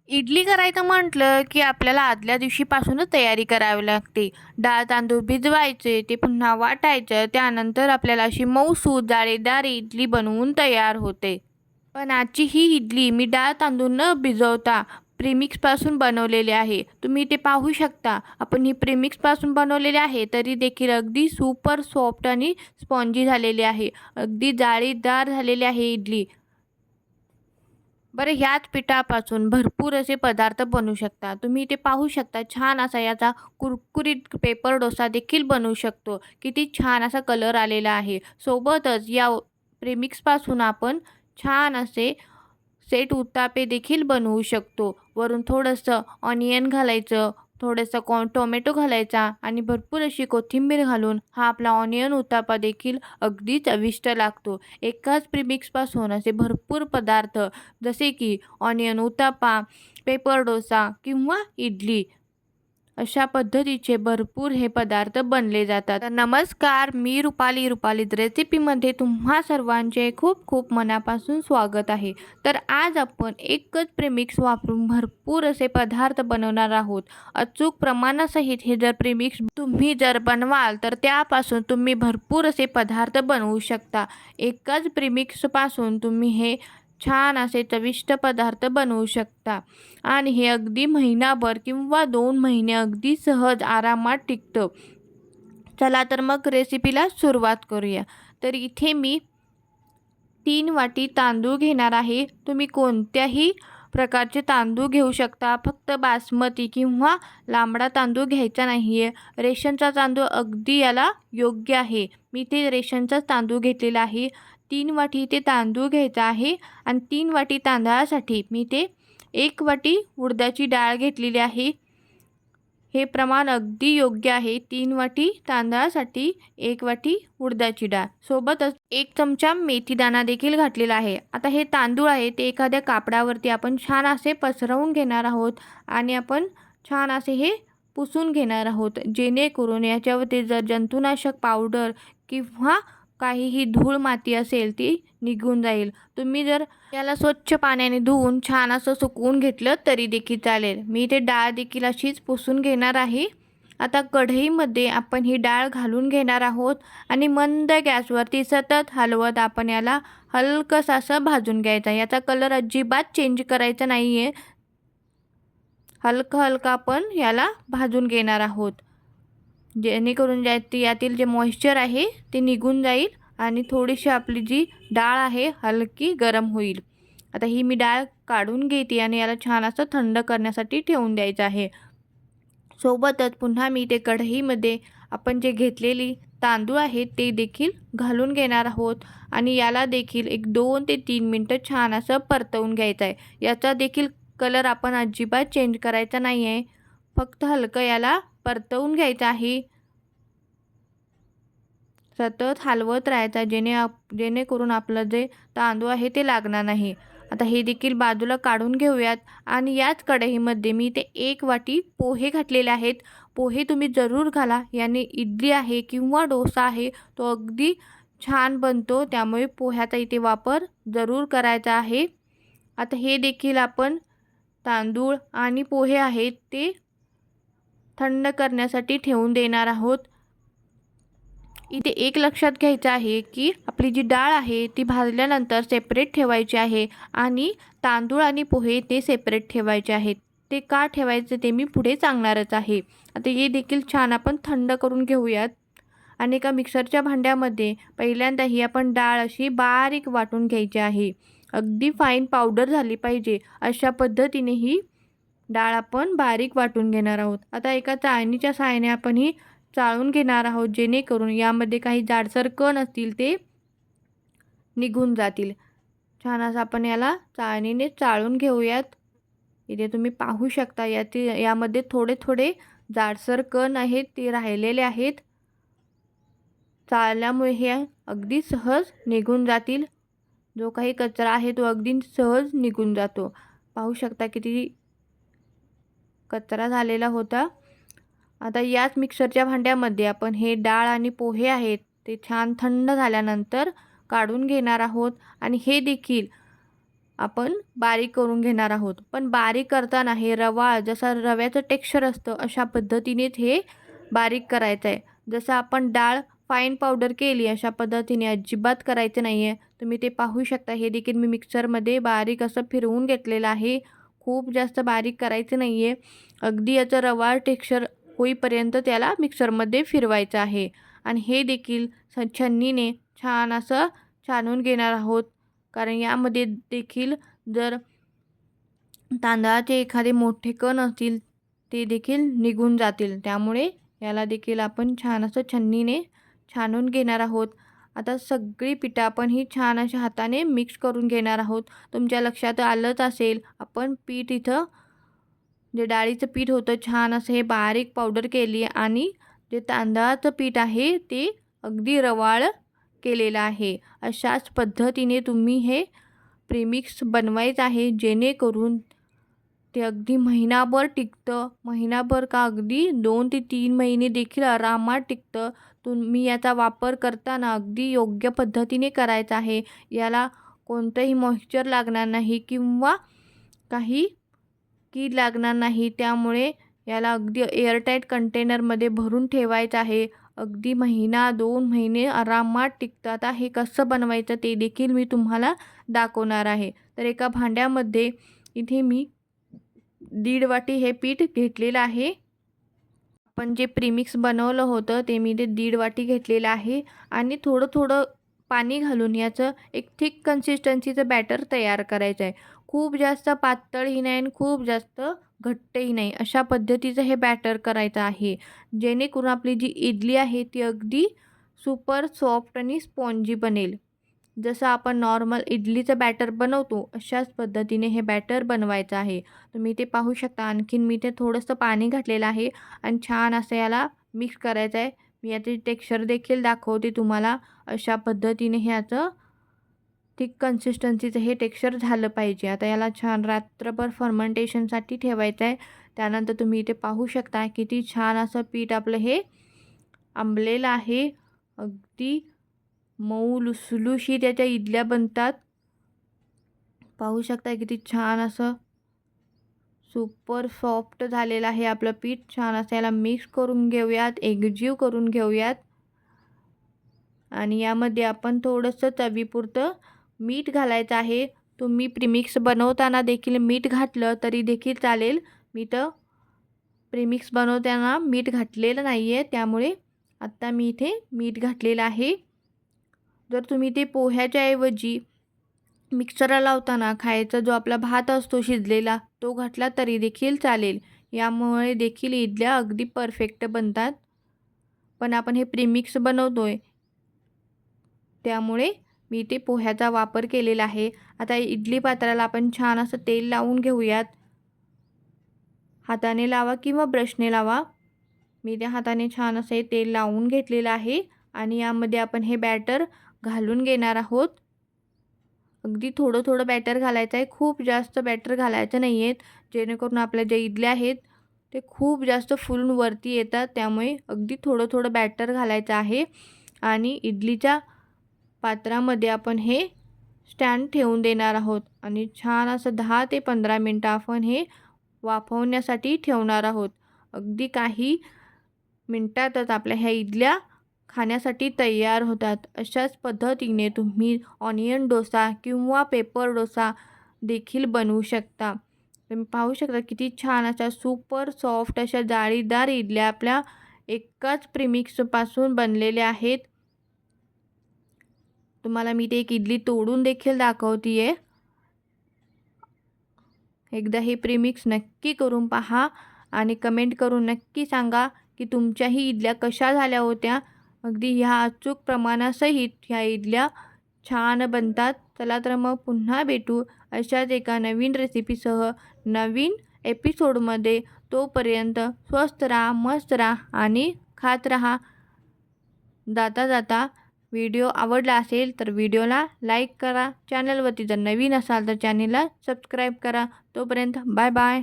इडली करायचं म्हटलं, की आपल्याला आदल्या दिवशीपासूनच तयारी करावी लागते. डाळ तांदूळ भिजवायचे, ते पुन्हा वाटायचं. त्यानंतर आपल्याला अशी मऊसूत जाळीदार इडली बनवून तयार होते. पण आजची ही इडली मी डाळ तांदूळ न भिजवता प्रीमिक्सपासून बनवलेली आहे. तुम्ही ते पाहू शकता. आपण ही प्रीमिक्सपासून बनवलेली आहे, तरी देखील अगदी सुपर सॉफ्ट आणि स्पॉन्जी झालेली आहे. अगदी जाळीदार झालेली आहे इडली. बरं ह्याच पिठापासून भरपूर असे पदार्थ बनवू शकता. तुम्ही इथे पाहू शकता छान असा याचा कुरकुरीत पेपर डोसा देखील बनवू शकतो. किती छान असा कलर आलेला आहे. सोबतच या प्रेमिक्सपासून आपण छान असे सेट उत्तापे देखील बनवू शकतो. वरून थोडंसं ऑनियन घालायचं, थोडंसं टोमॅटो घालायचा आणि भरपूर अशी कोथिंबीर घालून हा आपला ऑनियन उत्तापा देखील अगदी चविष्ट लागतो. एकाच प्रीमिक्सपासून असे भरपूर पदार्थ जसे की ऑनियन उत्तापा, पेपर डोसा किंवा इडली अशा पद्धतीचे भरपूर हे पदार्थ बनले जातात. तर नमस्कार, मी रुपालीच रेसिपीमध्ये तुम्हा सर्वांचे खूप खूप मनापासून स्वागत आहे. तर आज आपण एकच प्रेमिक्स वापरून भरपूर असे पदार्थ बनवणार आहोत. अचूक प्रमाणासहित हे जर प्रेमिक्स तुम्ही जर बनवाल तर त्यापासून तुम्ही भरपूर असे पदार्थ बनवू शकता. एकाच प्रेमिक्सपासून तुम्ही हे छान असे चविष्ट पदार्थ बनवू शकता आणि हे अगदी महिनाभर किंवा 2 महिने अगदी सहज आरामात टिकतं. चला तर मग रेसिपीला सुरुवात करूया. तर इथे मी 3 वाटी तांदूळ घेणार आहे. तुम्ही कोणत्याही प्रकारचे तांदूळ घेऊ शकता. फक्त बासमती किंवा लांबडा तांदूळ घ्यायचा नाही आहे. रेशनचा तांदूळ अगदी याला योग्य आहे. मी ते रेशनचाच तांदूळ घेतलेला आहे. 3 वाटी ते तांदूळ घ्यायचा आहे आणि 3 वाटी तांदळासाठी मी ते 1 वाटी उडदाची डाळ घेतलेली आहे. हे प्रमाण अगदी योग्य आहे. 3 वाटी तांदळासाठी 1 वाटी उडदाची डाळ. सोबतच 1 चमचा मेथीदाणा देखील घातलेला आहे. आता हे तांदूळ आहे ते एखाद्या कापडावरती आपण छान असे पसरवून घेणार आहोत आणि आपण छान असे हे पुसून घेणार आहोत. जेणेकरून याच्यावरती जर जंतुनाशक पावडर किंवा काहीही धूळ माती असेल ती निघून जाईल. तुम्ही जर याला स्वच्छ पाण्याने धुवून छान असं सुकवून घेतलं तरी देखील चालेल. मी इथे डाळ देखील अशीच पुसून घेणार आहे. आता कढईमध्ये आपण ही डाळ घालून घेणार आहोत आणि मंद गॅसवरती सतत हलवत आपण याला हलकंसं असं भाजून घ्यायचं. याचा कलर अजिबात चेंज करायचा नाही आहे. हलकं आपण याला भाजून घेणार आहोत. जेणेकरून यातील जे मॉइश्चर आहे ते निघून जाईल आणि थोडीशी आपली जी डाळ आहे हलकी गरम होईल. आता ही मी डाळ काढून घेते आणि याला छान असं थंड करण्यासाठी ठेवून द्यायचं आहे. सोबतच पुन्हा मी ते कढईमध्ये आपण जे घेतलेली तांदूळ आहेत ते देखील घालून घेणार आहोत आणि याला देखील एक 2 ते 3 मिनटं छान असं परतवून घ्यायचं आहे. याचा देखील कलर आपण अजिबात चेंज करायचा नाही आहे. फक्त हलकं याला परतवून घ्यायचं आहे. सतत हलवत राहायचा जेणेकरून आपलं जे तांदूळ आहे ते लागणार नाही. आता हे देखील बाजूला काढून घेऊयात आणि याच कढईमध्ये मी ते 1 वाटी पोहे घातलेले आहेत. पोहे तुम्ही जरूर घाला. याने इडली आहे किंवा डोसा आहे तो अगदी छान बनतो. त्यामुळे पोह्याचा इथे वापर जरूर करायचा आहे. आता हे देखील आपण तांदूळ आणि पोहे आहेत ते थंड करण्यासाठी ठेवून देणार आहोत. इथे एक लक्षात घ्यायचं आहे की आपली जी डाळ आहे ती भाजल्यानंतर सेपरेट ठेवायची आहे आणि तांदूळ आणि पोहे ते सेपरेट ठेवायचे आहेत. ते का ठेवायचे ते मी पुढे सांगणारच आहे. आता हे देखील छान आपण थंड करून घेऊयात आणि एका मिक्सरच्या भांड्यामध्ये पहिल्यांदा ही आपण डाळ अशी बारीक वाटून घ्यायची आहे. अगदी फाईन पावडर झाली पाहिजे अशा पद्धतीने ही डाळ आपण बारीक वाटून घेणार आहोत. आता एका चाळणीच्या सहाय्याने आपण ही चाळून घेणार आहोत जेणेकरून यामध्ये काही जाडसर कण असतील ते निघून जातील. छान असं आपण याला चाळणीने चाळून घेऊयात. इथे तुम्ही पाहू शकता यामध्ये थोडे थोडे जाडसर कण आहेत ते राहिलेले आहेत. चाळल्यामुळे हे अगदी सहज निघून जातील. जो काही कचरा आहे तो अगदी सहज निघून जातो. पाहू शकता किती कचरा झालेला होता. आता याच मिक्सरच्या भांड्यामध्ये आपण हे डाळ आणि पोहे आहेत ते छान थंड झाल्यानंतर काढून घेणार आहोत आणि हे देखील आपण बारीक करून घेणार आहोत. पण बारीक करताना हे रवाळ जसा रव्याचं टेक्स्चर असतं अशा पद्धतीनेच हे बारीक करायचं आहे. जसं आपण डाळ फाईन पावडर केली अशा पद्धतीने अजिबात करायचं नाही आहे. तुम्ही ते पाहू शकता. हे देखील मी मिक्सरमध्ये बारीक असं फिरवून घेतलेलं आहे. खूप जास्त बारीक करायचं नाही आहे. अगदी याचं रवाळ टेक्स्चर होईपर्यंत त्याला मिक्सरमध्ये फिरवायचं आहे. आणि हे देखील छन्नीने छान असं छानून घेणार आहोत. कारण यामध्ये देखील जर तांदळाचे एखादे मोठे कण असतील ते देखील निघून जातील. त्यामुळे याला देखील आपण छान असं छन्नीने छानून घेणार आहोत. आता सगळी पिठं आपण ही छान अशा हाताने मिक्स करून घेणार आहोत. तुमच्या लक्षात आलंच असेल आपण पीठ इथं जे डाळीचं पीठ होतं छान असं हे बारीक पावडर केली आणि जे तांदळाचं पीठ आहे ते अगदी रवाळ केलेलं आहे. अशाच पद्धतीने तुम्ही हे प्रीमिक्स बनवायचं आहे जेणेकरून ते अगदी महिनाभर टिकतं. महिनाभर का अगदी 2 ते 3 महिने देखील आरामात टिकतं. तुम्ही याचा वापर करताना अगदी योग्य पद्धतीने करायचा आहे. याला कोणतंही मॉइश्चर लागणार नाही किंवा काही कीड लागणार नाही. त्यामुळे याला अगदी एअरटाईट कंटेनरमध्ये भरून ठेवायचं आहे. अगदी महिना 2 महिने आरामात टिकतात. हे कसं बनवायचं ते देखील मी तुम्हाला दाखवणार आहे. तर एका भांड्यामध्ये इथे मी 1.5 वाटी हे पीठ घेतलेलं आहे. आपण जे प्रीमिक्स बनवलं होतं ते मी ते 1.5 वाटी घेतलेलं आहे आणि थोडं-थोडं पाणी घालून याचं एक थिक कन्सिस्टन्सीचं बॅटर तयार करायचं आहे. खूप जास्त पातळही नाही आणि खूप जास्त घट्टही नाही. अशा पद्धतीचं हे बॅटर करायचं आहे. जेणेकरून आपली जी इडली आहे ती अगदी सुपर सॉफ्ट आणि स्पॉन्जी बनेल. जसं आपण नॉर्मल इडलीचं बॅटर बनवतो अशाच पद्धतीने हे बॅटर बनवायचं आहे. तुम्ही ते पाहू शकता. आणखीन मी ते थोडंसं पाणी घातलेलं आहे आणि छान असं याला मिक्स करायचं आहे. मी याचे टेक्स्चर देखील दाखवते तुम्हाला. अशा पद्धतीने हे याचं थिक कन्सिस्टन्सीचं हे टेक्स्चर झालं पाहिजे. आता याला छान रात्रभर फर्मेंटेशनसाठी ठेवायचं आहे. त्यानंतर तुम्ही इथे पाहू शकता किती छान असं पीठ आपलं हे आंबलेलं आहे. अगदी मऊ लुसलुशीत त्याच्या इडल्या बनतात. पाहू शकता किती छान असं सुपर सॉफ्ट झालेलं आहे आपलं पीठ. छान असं याला मिक्स करून घेऊयात, एकजीव करून घेऊयात. आणि यामध्ये आपण थोडंसं चवीपुरतं मीठ घालायचं आहे. तुम्ही प्रीमिक्स बनवताना देखील मीठ घातलं तरी देखील चालेल. मी तर प्रीमिक्स बनवताना मीठ घातलेलं नाही आहे, त्यामुळे आत्ता मी इथे मीठ घातलेलं आहे. जर तुम्ही ते पोह्याच्या ऐवजी मिक्सरला लावताना खायचा जो आपला भात असतो शिजलेला तो घातला तरी देखील चालेल. यामुळे देखील इडल्या अगदी परफेक्ट बनतात. पण आपण हे प्रीमिक्स बनवतोय त्यामुळे मी ते पोह्याचा वापर केलेला आहे. आता इडली पात्राला आपण छान असं तेल लावून घेऊयात. हाताने लावा किंवा ब्रशने लावा. मी त्या हाताने छान असं तेल लावून घेतलेलं आहे आणि यामध्ये आपण हे बॅटर घालून घेणार आहोत. अगदी थोडं बॅटर घालायचं आहे. खूप जास्त बॅटर घालायचं नाही आहे. जेणेकरून आपल्या ज्या इडल्या आहेत ते खूप जास्त फुलून वरती येतात. त्यामुळे अगदी थोडं बॅटर घालायचं आहे. आणि इडलीच्या पात्रामध्ये आपण हे स्टँड ठेवून देणार आहोत आणि छान असं 10 ते 15 मिनटं आपण हे वाफवण्यासाठी ठेवणार आहोत. अगदी काही मिनटातच आपल्या ह्या इडल्या खाण्यासाठी तयार होतात. अशाच पद्धतीने तुम्ही ऑनियन डोसा किंवा पेपर डोसा देखील बनवू शकता. तुम्ही पाहू शकता किती छान अशा सुपर सॉफ्ट अशा जाळीदार इडल्या आपल्या एकाच प्रीमिक्सपासून बनलेल्या आहेत. तुम्हाला मी ते एक इडली तोडून देखील दाखवते आहे. एकदा हे प्रीमिक्स नक्की करून पहा आणि कमेंट करून नक्की सांगा की तुमच्याही इडल्या कशा झाल्या होत्या. अगदी ह्या अचूक प्रमाणासहित ह्या इडल्या छान बनतात. चला तर मग पुन्हा भेटू अशाच एका नवीन रेसिपीसह नवीन एपिसोडमध्ये. तोपर्यंत स्वस्त राहा, मस्त राहा आणि खात राहा. जाता जाता व्हिडिओ आवडला असेल तर व्हिडिओला लाईक करा. चॅनलवरती जर नवीन असाल तर चॅनलला सबस्क्राईब करा. तोपर्यंत बाय बाय.